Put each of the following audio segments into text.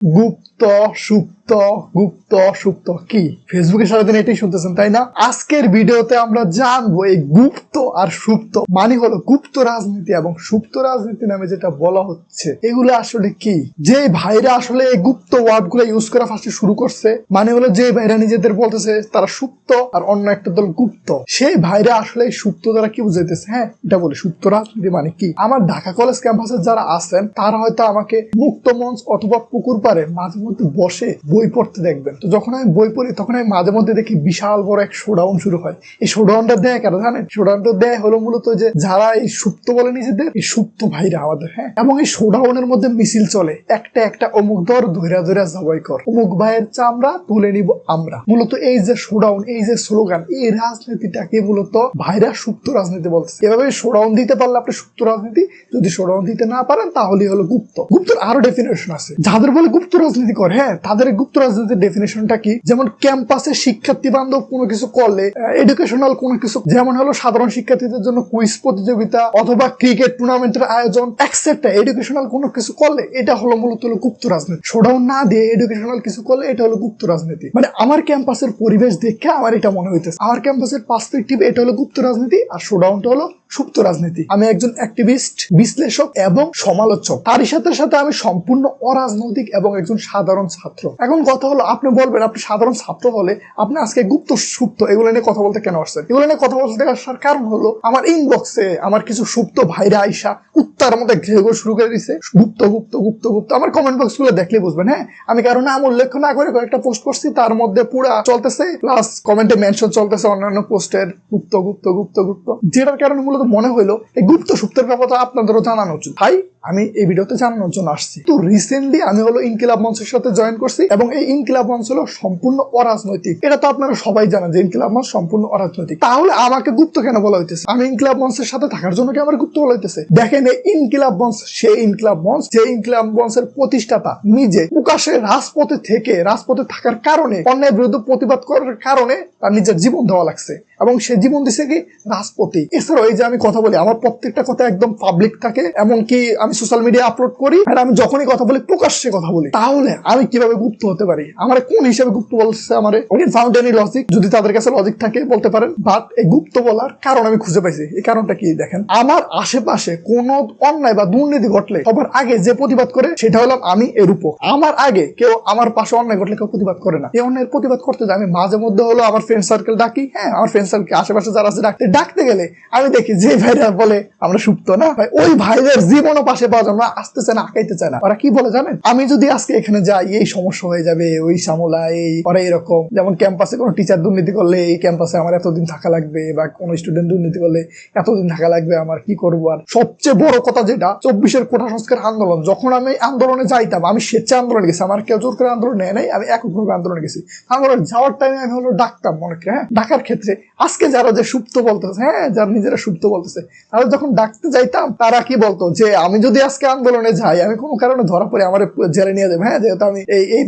গুপ্ত সুপ্ত গুপ্ত সুপ্ত কি ফেসবুকে সারাদিন এটাই শুনতেছেন তাই না? আজকের ভিডিওতে আমরা জানবো এই গুপ্ত আর সুপ্ত মানে হলো গুপ্ত রাজনীতি এবং সুপ্ত রাজনীতি নামে যেটা বলা হচ্ছে এগুলো আসলে কি। যে ভাইরা আসলে এই গুপ্ত ওয়ার্ড গুলো ইউজ করা ফার্স্টে শুরু করছে মানে হলো যে ভাইরা নিজেদের বলতেছে তারা সুপ্ত আর অন্য একটা দল গুপ্ত, সেই ভাইরা আসলে এই সুপ্ত দ্বারা কি বুঝাইতেছে। হ্যাঁ, এটা বলে সুপ্ত রাজনীতি মানে কি। আমার ঢাকা কলেজ ক্যাম্পাসে যারা আছেন তারা হয়তো আমাকে মুক্ত মঞ্চ অথবা পুকুর পারে মাঝে মধ্যে বসে বই পড়তে দেখবেন। তো যখন আমি বই পড়ি তখন আমি মাঝে মধ্যে দেখি বিশাল বড় এক শোডাউন শুরু হয়। এই শোডাউনটা দেয় কেন জানেন? শোডাউনটা দেয় হলো মূলত যে যারা এই সুপ্ত বলে নিজেদের এই সুপ্ত ভাইরা আমাদের, হ্যাঁ, এবং এই শোডাউনের মধ্যে মিছিল চলে একটা একটা অমুক ধর ধৈরা ধৈরা জবাই কর, অমুক ভাইয়ের চামড়া তুলে নিব আমরা। মূলত এই যে শোডাউন, এই যে স্লোগান, এই রাজনীতিটাকে মূলত ভাইরা সুপ্ত রাজনীতি বলতেছে। এভাবে শোডাউন দিতে পারলে আপনি সুপ্ত রাজনীতি, যদি শোডাউন দিতে না পারেন তাহলে হলো গুপ্ত। গুপ্তর আরো ডেফিনেশন আছে। যাদের বলে গুপ্ত রাজনীতি করে, হ্যাঁ, তাদের গুপ্ত রাজনীতির ডেফিনেশনটা কি? যেমন ক্যাম্পাসে শিক্ষার্থী বান্ধব কোনো কিছু করলে, এডুকেশনাল কোনো কিছু, যেমন হলো সাধারণ শিক্ষার্থীদের জন্য কুইজ প্রতিযোগিতা অথবা ক্রিকেট টুর্নামেন্টের আয়োজন এক্সেট্রা, এডুকেশনাল কোনো কিছু করলে এটা হলো মূলত হলো গুপ্ত রাজনীতি। শোডাউন না দিয়ে এডুকেশনাল কিছু করলে এটা হলো গুপ্ত রাজনীতি। মানে আমার ক্যাম্পাসের পরিবেশ দেখে আমার এটা মনে হইতেছে, আমার ক্যাম্পাসের পার্সপেক্টিভ এটা হলো গুপ্ত রাজনীতি আর শোডাউনটা হলো সুপ্ত রাজনীতি। আমি একজন অ্যাক্টিভিস্ট, বিশ্লেষক এবং সমালোচক, তারই সাথে সাথে আমি সম্পূর্ণ অরাজনৈতিক এবং একজন সাধারণ ছাত্র। এখন কথা হলো, আপনি বলবেন আপনি সাধারণ ছাত্র হলে আপনি আজকে গুপ্ত সুপ্ত এগুলো নিয়ে কথা বলতে কেন আসছেন? এগুলো নিয়ে কথা বলতে আসার কারণ হলো আমার ইনবক্সে আমার কিছু সুপ্ত ভাইরা আইসা উত্তার মধ্যে ঘেঘো শুরু করে দিছে গুপ্ত গুপ্ত গুপ্ত গুপ্ত। আমার কমেন্ট বক্স গুলো দেখলে বুঝবেন। হ্যাঁ, আমি কারো নাম উল্লেখ না করে কয়েকটা পোস্ট করছি, তার মধ্যে পুরা চলতেছে প্লাস কমেন্টে মেনশন চলতেছে অন্যান্য পোস্টের গুপ্ত গুপ্ত গুপ্ত গুপ্ত, যেটার কারণে মূলত মনে হইলো এই গুপ্ত সুপ্তের ব্যাপারটা আপনাদেরও জানানো উচিত। ভাই, আমি এই ভিডিওতে জানানোর জন্য আসছি। তো রিসেন্টলি আমি হলো ইনকিলাব মঞ্চের সাথে জয়েন করছি এবং এই ইনকিলাব মঞ্চ হলো সম্পূর্ণ অরাজনৈতিক। এটা তো আপনারা সবাই জানেন যে ইনকিলাব মঞ্চ সম্পূর্ণ অরাজনৈতিক। তাহলে আমাকে গুপ্ত কেন বলা হইতেছে? আমি ইনকিলাব মঞ্চের সাথে থাকার জন্য কি আমার গুপ্ত বলা হইতেছে? দেখেন, এই ইনকিলাব মঞ্চ সেই ইনকিলাব মঞ্চ যে ইনকিলাব মঞ্চের প্রতিষ্ঠাতা নিজে প্রকাশ্যে রাজপথে থেকে, রাজপথে থাকার কারণে, অন্যায়ের বিরুদ্ধে প্রতিবাদ করার কারণে তার নিজের জীবন দেওয়া লাগছে এবং সে জীবন দিছে কি রাজপথে। এছাড়াও এই যে আমি কথা বলি, আমার প্রত্যেকটা কথা একদম পাবলিক থাকে, এমনকি আমি সোশ্যাল মিডিয়া আপলোড করি আর আমি যখনই কথা বলি প্রকাশ্যে কথা বলি। তাহলে আমি কিভাবে গুপ্ত হতে পারি? আমার কোন হিসাবে গুপ্ত বলছে? আমার ফাউন্ড এনি লজিক? যদি তাদের কাছে লজিক থাকে বলতে পারেন, বাট এই গুপ্ত বলার কারণ আমি খুঁজে পাইছি। এই কারণটা কি দেখেন, আমার আশেপাশে কোনো অন্যায় বা দুর্নীতি ঘটলে সবার আগে যে প্রতিবাদ করে সেটা হলাম আমি। এরূপ আমার আগে কেউ আমার পাশে অন্যায় ঘটলে কেউ প্রতিবাদ করে না। এই অন্যায়ের প্রতিবাদ করতে যাই আমি মাঝে মধ্যে হলো আমার ফ্রেন্ড সার্কেল ডাকি। হ্যাঁ, আমার ফ্রেন্ড সার্কেল আশেপাশে যারা আছে ডাকতে গেলে আমি দেখি যে ভাইরা বলে আমরা সুপ্ত না, ভাই ওই ভাইদের জীবনও পাশে পাওয়া যায় না, আসতে চায় না, আঁকাইতে চায় না। ওরা কি বলে জানেন? আমি যদি আজকে এখানে যাই এই সমস্যা হয়ে যাবে, ওই সামলা এই ওরা এরকম, যেমন ক্যাম্পাসে কোনো টিচার দুর্নীতি করলে এই ক্যাম্পাসে আমার এতদিন থাকা লাগবে, বা কোনো স্টুডেন্ট দুর্নীতি করলে এতদিন থাকা লাগবে, আমার কি করবো। আর সবচেয়ে বড় কথা যেটা 24-এর কোটা সংস্কার আন্দোলন, যখন আমি আন্দোলনে যাইতাম আমি স্বেচ্ছা আন্দোলনে গেছি, আমার কেউ জোর করে আন্দোলন নেয় নাই, আমি এককভাবে আন্দোলনে গেছি। আন্দোলনে যাওয়ার টাইমে আমি হলো ডাকতাম অনেকে। হ্যাঁ, ডাকার ক্ষেত্রে আজকে যারা যে সুপ্ত বলতেছে, হ্যাঁ, যারা নিজেরা সুপ্ত বলতেছে, তাহলে যখন ডাকতে যাইতাম তারা কি বলতো যে আমি যদি আজকে আন্দোলনে যাই, আমি কোনো কারণে ধরা পড়ে আমার জেলে নিয়ে যাবে। হ্যাঁ, যেহেতু আমি এই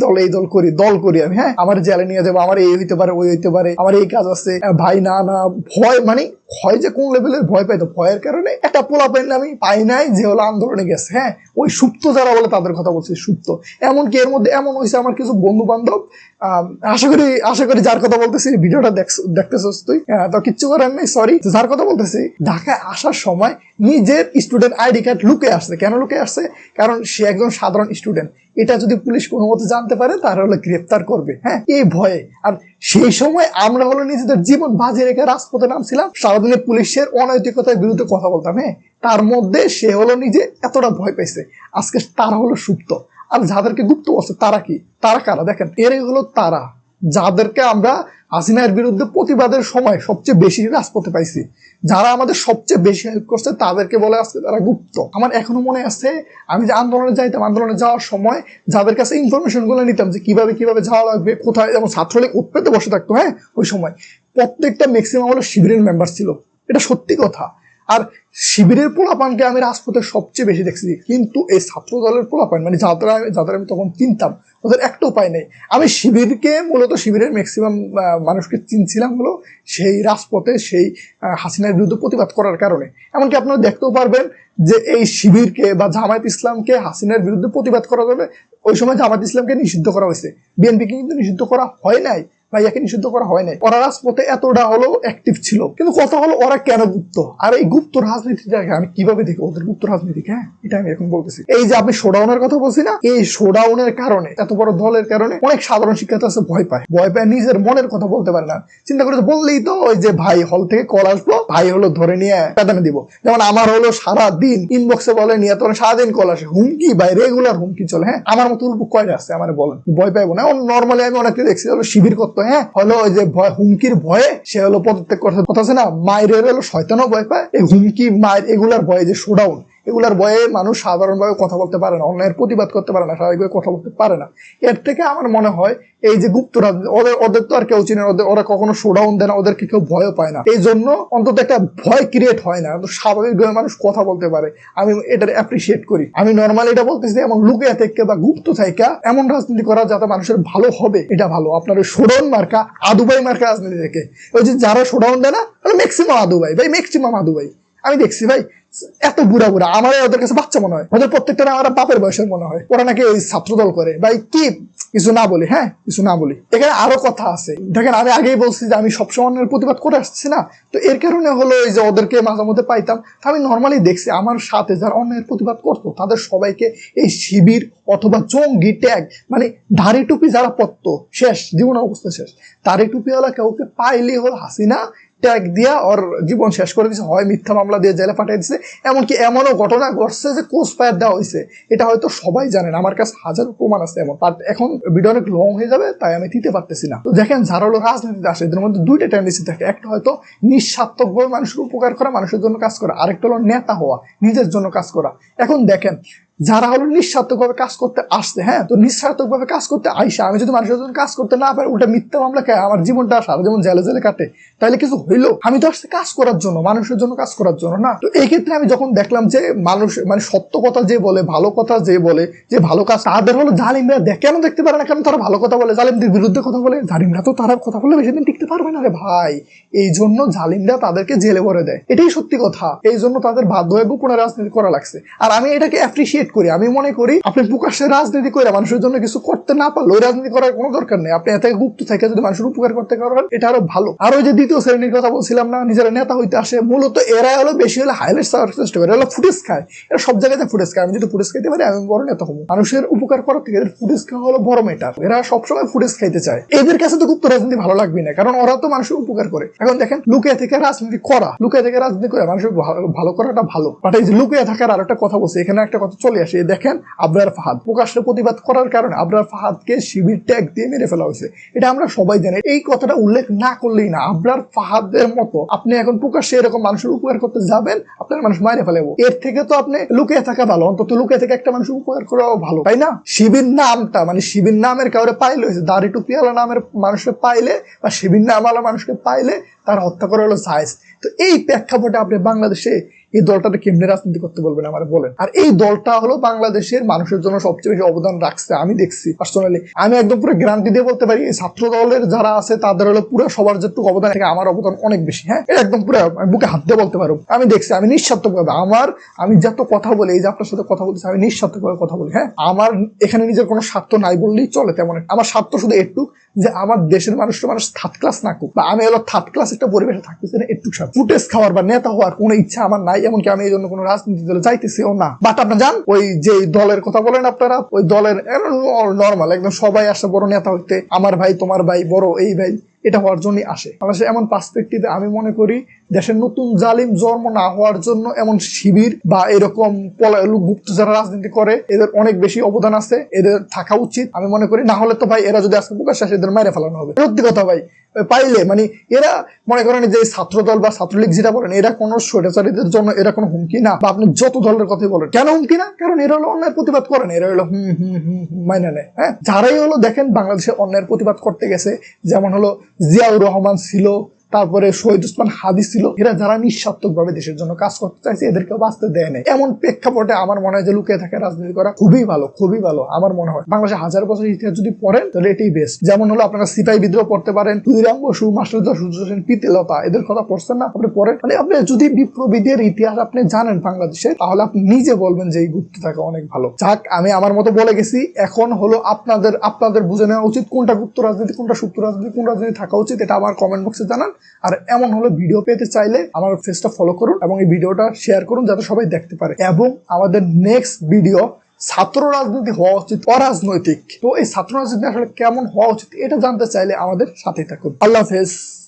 দল করি আমি, হ্যাঁ, আমার জেলে নিয়ে যাবো, আমার এই হইতে পারে ওই হইতে পারে, আমার এই কাজ আছে। ভাই না ভয়, মানে ভয় যে কোন লেভেলের ভয় পাইতো, ভয়ের কারণে একটা পোলা পাইলে আমি পাই নাই যে হলো আন্দোলনে গেছে। হ্যাঁ, ওই সুপ্ত যারা বলে তাদের কথা বলছি, সুপ্ত। এমনকি এর মধ্যে এমন হয়েছে আমার কিছু বন্ধু বান্ধব, আশা করি যার কথা বলতেছি ভিডিওটা দেখতেছিস তুই, তো কিচ্ছু করার নেই, সরি। যার কথা বলতেছি ঢাকায় আসার সময় নিজের স্টুডেন্ট আইডি কার্ড লুকে আসছে। কেন লুকে আসছে? কারণ সে একজন সাধারণ স্টুডেন্ট, এটা যদি পুলিশ কোনো মতে জানতে পারে তার হলে গ্রেফতার করবে। হ্যাঁ, এই ভয়ে। আর সেই সময় আমরা হলো নিজেদের জীবন বাজি রেখে রাজপথে নামছিলাম, সারাদিনে পুলিশের অনৈতিকতার বিরুদ্ধে কথা বলতাম। হ্যাঁ, তার মধ্যে সে হলো নিজে এতটা ভয় পাইছে, আজকে তারা হলো সুপ্ত। আর যাদেরকে গুপ্ত বলছে তারা কি, তারা কারা দেখেন, এরাই হলো তারা যাদেরকে আমরা হাসিনার বিরুদ্ধে প্রতিবাদের সময় সবচেয়ে বেশি রাজপথে পাইছি, যারা আমাদের সবচেয়ে বেশি হেল্প করছে, তাদেরকে বলে আসছে তারা গুপ্ত। আমার এখনো মনে আছে আমি যে আন্দোলনে যাইতাম, আন্দোলনে যাওয়ার সময় যাদের কাছে ইনফরমেশন গুলো নিতাম যে কিভাবে যাওয়া লাগবে, কোথায়, যেমন ছাত্রলীগ উৎপেতে বসে থাকতো। হ্যাঁ, ওই সময় প্রত্যেকটা ম্যাক্সিমাম হলো শিবিরের মেম্বার ছিল, এটা সত্যি কথা। আর শিবিরের পোলাপানকে আমি রাজপথে সবচেয়ে বেশি দেখছি, কিন্তু এই ছাত্র দলের পোলাপান মানে যাদের আমি তখন চিনতাম, ওদের একটা উপায় নেই। আমি শিবিরকে মূলত শিবিরের ম্যাক্সিমাম মানুষকে চিনছিলাম হলো সেই রাজপথে সেই হাসিনার বিরুদ্ধে প্রতিবাদ করার কারণে। এমনকি আপনারা দেখতেও পারবেন যে এই শিবিরকে বা জামায়াত ইসলামকে হাসিনার বিরুদ্ধে প্রতিবাদ করার জন্য ওই সময় জামায়াত ইসলামকে নিষিদ্ধ করা হয়েছে, বিএনপিকে কিন্তু নিষিদ্ধ করা হয় নাই, ভাইয়াকে নিষিদ্ধ করা হয় নাই। ওরা রাজপথে এতটা হলো অ্যাক্টিভ ছিল, কিন্তু কথা হলো ওরা কেন গুপ্ত? আর এই গুপ্ত রাজনীতিটাকে আমি কিভাবে দেখি, ওদের গুপ্ত রাজনীতি, হ্যাঁ এটা আমি এখন বলতেছি। এই যে আপনি শোডাউনের কথা বলছি না, এই শোডাউনের কারণে এত বড় দলের কারণে অনেক সাধারণ শিক্ষার্থী আছে ভয় পায় নিজের মনের কথা বলতে পারে না। চিন্তা করে বললেই তো ওই যে ভাই হল থেকে কল আসবো, ভাই হলো ধরে নিয়ে প্যাদানে দিব। যেমন আমার হলো সারাদিন ইনবক্সে বলে নিয়ে তোর সারাদিন কল আসে, হুমকি ভাই রেগুলার হুমকি চলে। হ্যাঁ আমার মতো কয়টা আছে আমার বলেন, ভয় পাইবো না? নর্মালি আমি অনেককে দেখছি হলো শিবির করতো, হ্যাঁ হলো ওই যে হুমকির ভয়ে সে হলো পদত্যাগ কথা আছে না, মায়ের হলো শয়তানও ভয় পায়, এই হুমকি মায়ের এগুলার ভয়ে যে শোডাউন, এগুলার ভয়ে মানুষ সাধারণভাবে কথা বলতে পারে না, অন্যায়ের প্রতিবাদ করতে পারে না, স্বাভাবিকভাবে কথা বলতে পারে না। এর থেকে আমার মনে হয় এই যে গুপ্ত রাজনীতি, ওদের তো আর কেউ চিনে, ওরা কখনো শোডাউন দেয় না, ওদেরকে কেউ ভয়ও পায় না, এই জন্য অন্তত একটা ভয় ক্রিয়েট হয় না, স্বাভাবিকভাবে মানুষ কথা বলতে পারে। আমি এটার অ্যাপ্রিসিয়েট করি। আমি নর্মালি এটা বলতেছি এমন লুকিয়ে থেকে বা গুপ্ত থেকে এমন রাজনীতি করা যাতে মানুষের ভালো হবে, এটা ভালো। আপনার ওই শোডাউন মার্কা আদুবাই মার্কা রাজনীতি থেকে ওই যে যারা শোডাউন দেয় না ম্যাক্সিমাম আদুবাই, ভাই ম্যাক্সিমাম আদুবাই আমি দেখছি ভাই, এত বুড়া বুড়া আমার ওদের কাছে বাচ্চা মনে হয়, ওদের প্রত্যেকটা আমার বাপের বয়সের মনে হয়। ওরা নাকি ওই ছাত্রদল করে। ভাই কি কিছু না বলি, হ্যাঁ কিছু না বলি, এখানে আরো কথা আছে। দেখেন আমি আগেই বলছি যে আমি সবসময় অন্যের প্রতিবাদ করে আসছি না, তো এর কারণে হলো এই যে ওদেরকে মাঝে মধ্যে পাইতাম, তো আমি নর্মালি দেখছি আমার সাথে যারা অন্যের প্রতিবাদ করতো তাদের সবাইকে এই শিবির অথবা জঙ্গি ট্যাগ, মানে দাড়ি টুপি যারা পরতো শেষ জীবনের অবস্থা শেষ, দাড়ি টুপিওয়ালা কাউকে পাইলেই হলো হাসিনা ট্যাগ দিয়া ওর জীবন শেষ করে দিচ্ছে, হয় মিথ্যা মামলা দিয়ে জেলে পাঠিয়ে দিচ্ছে। এমনকি এমনও ঘটনা ঘটছে যে কোচ ফায়ার দেওয়া হয়েছে, এটা হয়তো সবাই জানেন, আমার কাছে হাজার প্রমাণ আছে এমন। বাট এখন ভিডিও অনেক লং হয়ে যাবে তাই আমি দিতে পারতেছি না। তো দেখেন যারা হলো রাজনীতিতে আসে এদের মধ্যে দুইটা টেন্ডেন্সি থাকে, একটা হয়তো নিঃস্বার্থকভাবে মানুষের উপকার করা, মানুষের জন্য কাজ করা, আরেকটা হলো নেতা হওয়া, নিজের জন্য কাজ করা। এখন দেখেন যারা হলো নিঃস্বার্থকভাবে কাজ করতে আসছে, হ্যাঁ তো নিঃস্বার্থকভাবে কাজ করতে আইসা আমি যদি মানুষের জন্য কাজ করতে না পারি, ওটা মিথ্যা মামলা খায় আমার জীবনটা সারা যেমন জেলে জেলে কাটে, তাহলে কিছু হইলো? আমি তো আসছে কাজ করার জন্য, মানুষের জন্য কাজ করার জন্য না। তো এই ক্ষেত্রে আমি যখন দেখলাম যে মানুষ মানে সত্য কথা যে বলে, ভালো কথা যে বলে, যে ভালো কাজ, তাদের হলো জালিমরা কেন দেখতে পারে না? কেন তারা ভালো কথা বলে, জালিমদের বিরুদ্ধে কথা বলে? জালিমরা তো তারা কথা বলে বেশি দিন টিকতে পারবে না রে ভাই, এই জন্য জালিমরা তাদেরকে জেলে ভরে দেয়, এটাই সত্যি কথা। এই জন্য তাদের বাধ্য হয়ে গোপনে রাজনীতি করা লাগছে। আর আমি এটাকে অ্যাপ্রিসিয়েট করি। আমি মনে করি আপনি প্রকাশ্যে রাজনীতি করে মানুষের জন্য কিছু করতে না পারলে ওই রাজনীতি করার কোনো দরকার নেই। আপনি এত গুপ্ত থেকে যদি মানুষের উপকার করতে পারেন এটা আরো ভালো। আর ওই যে দ্বিতীয় শ্রেণীর কথা বলছিলাম না, নিজেরা নেতা হইতে আসে, মূলত এরা হলো বেশি হলে হাইলাইট পাওয়ার চেষ্টা করে, এরা ফুটেজ খায়, এরা সব জায়গাতে ফুটেজ খায়। আমি যদি ফুটেজ খাইতে পারি আমি বড় নেতা হবো। মানুষের উপকার করার থেকে এদের ফুটেজ খাওয়া হলো বড় ম্যাটার। এরা সবসময় ফুটেজ খাইতে চায়। এদের কাছে তো গুপ্ত রাজনীতি ভালো লাগবে না, কারণ ওরা তো মানুষের উপকার করে। এখন দেখেন লুকিয়ে থেকে রাজনীতি করা, লুকিয়ে থেকে রাজনীতি করে মানুষের ভালো করাটা ভালো। বাট এই যে লুকিয়ে থাকার আর একটা কথা বলছে, এখানে একটা কথা চলে আসে। দেখেন আবরার ফাহাদ প্রকাশ্যে প্রতিবাদ করার কারণে আবরার ফাহাদকে শিবির ট্যাগ দিয়ে মেরে ফেলা হয়েছে, এটা আমরা সবাই জানি। এই কথাটা উল্লেখ না করলেই না, আবরার ফাহাদের মতো আপনি এখন প্রকাশ্যে এরকম মানুষের উপকার করতে যাবেন, আপনার মানুষ মাইরে ফেলাবো। এর থেকে তো আপনি লুকিয়ে থাকা ভালো, অন্তত লুকিয়ে থেকে একটা মানুষের উপকার করাও ভালো, তাই না? শিবির নামটা মানে শিবির নামের কাউরে পাইলে হয়েছে, দাড়ি টুপিওয়ালা নামের মানুষকে পাইলে বা শিবির নামওয়ালা মানুষকে পাইলে তার হত্যা করা হলো জায়েজ। তো এই প্রেক্ষাপটে আপনি বাংলাদেশে এই দলটাতে কেমনে রাজনীতি করতে বলবেন আমার বলেন? আর এই দলটা হলো বাংলাদেশের মানুষের জন্য সবচেয়ে বেশি অবদান রাখছে, আমি দেখছি পার্সোনালি। আমি একদম পুরো গ্যারান্টি দিয়ে বলতে পারি এই ছাত্র দলের যারা আছে তাদের হলো পুরো সবার যেটুকু অবদান থেকে আমার অবদান অনেক বেশি। হ্যাঁ এটা একদম পুরো বুকে হাত দিয়ে বলতে পারো। আমি দেখছি, আমি নিঃস্বার্থকভাবে আমি যত কথা বলি, এই যে আপনার সাথে কথা বলতেছি, আমি নিঃস্বার্থকভাবে কথা বলি। হ্যাঁ আমার এখানে নিজের কোনো স্বার্থ নাই বললেই চলে। তেমন আমার স্বার্থ শুধু একটু যে আমার দেশের মানুষ থার্ড ক্লাস না কুক, বা আমি হলো থার্ড ক্লাস একটা পরিবেশে থাকতেছি না, একটু ফুটেজ খাওয়ার বা নেতা হওয়ার কোনো ইচ্ছা আমার নাই। এমনকি আমি এই জন্য কোনো রাজনীতি দলে যাইতেছিও না। বাট আপনার জান ওই যে দলের কথা বলেন আপনারা, ওই দলের নর্মাল একদম সবাই আসে বড় নেতা হইতে, আমার ভাই তোমার ভাই বড় এই ভাই, এটা হওয়ার জন্যই আসে। বাংলাদেশে এমন পার্সপেক্টিভে আমি মনে করি দেশের নতুন জালিম জন্ম না হওয়ার জন্য এমন শিবির বা এরকম গুপ্ত যারা রাজনীতি করে এদের অনেক বেশি অবদান আছে, এদের থাকা উচিত আমি মনে করি। না হলে তো ভাই এরা যদি আজকে প্রকাশ আসে এদের মাইরে ফেলানো হবে, সত্যি কথা ভাই। পাইলে মানে এরা মনে করেন যে ছাত্র দল বা ছাত্রলীগ যেটা বলেন, এরা কোনো স্বৈরাচারীদের জন্য এরা কোনো হুমকি না। বা আপনি যত দলের কথাই বলেন, কেন হুমকি না? কারণ এরা হলো অন্যায়ের প্রতিবাদ করেন, এরা হলো মাইনে নেয়। হ্যাঁ যারাই হলো দেখেন বাংলাদেশে অন্যায়ের প্রতিবাদ করতে গেছে, যেমন হলো জিয়াউর রহমান ছিল, তারপরে শহীদ ওসমান হাদি ছিল, এরা যারা নিঃস্বার্থক ভাবে দেশের জন্য কাজ করতে চাইছে এদেরকে বাঁচতে দেয় নাই। এমন প্রেক্ষাপটে আমার মনে হয় যে লুকিয়ে থাকে রাজনীতি করা খুবই ভালো, খুবই ভালো আমার মনে হয়। বাংলাদেশে 1000 বছর ইতিহাস যদি পড়েন তাহলে এটাই বেস্ট। যেমন হলো আপনারা সিপাহী বিদ্রোহ পড়তে পারেন, ক্ষুদিরাম বসু, মাস্টারদা সূর্য সেন, প্রীতিলতা, এদের কথা পড়ছেন না আপনি পড়েন। মানে আপনি যদি বিপ্লবীদের ইতিহাস আপনি জানেন বাংলাদেশে, তাহলে আপনি নিজে বলবেন যে এই গুপ্ত থাকা অনেক ভালো। যাক, আমি আমার মতো বলে গেছি। এখন হলো আপনাদের বুঝে নেওয়া উচিত কোনটা গুপ্ত রাজনীতি, কোনটা সুপ্ত রাজনীতি, কোন রাজনীতি থাকা উচিত। এটা আমার কমেন্ট বক্সে জানান। আর এমন হলো ভিডিও পেতে চাইলে আমার পেজটা ফলো করুন এবং এই ভিডিওটা শেয়ার করুন যাতে সবাই দেখতে পারে। এবং আমাদের নেক্সট ভিডিও ছাত্র রাজনীতি হওয়া উচিত অরাজনৈতিক। তো এই ছাত্র রাজনীতি আসলে কেমন হওয়া উচিত এটা জানতে চাইলে আমাদের সাথে থাকুন। আল্লাহ হাফেজ।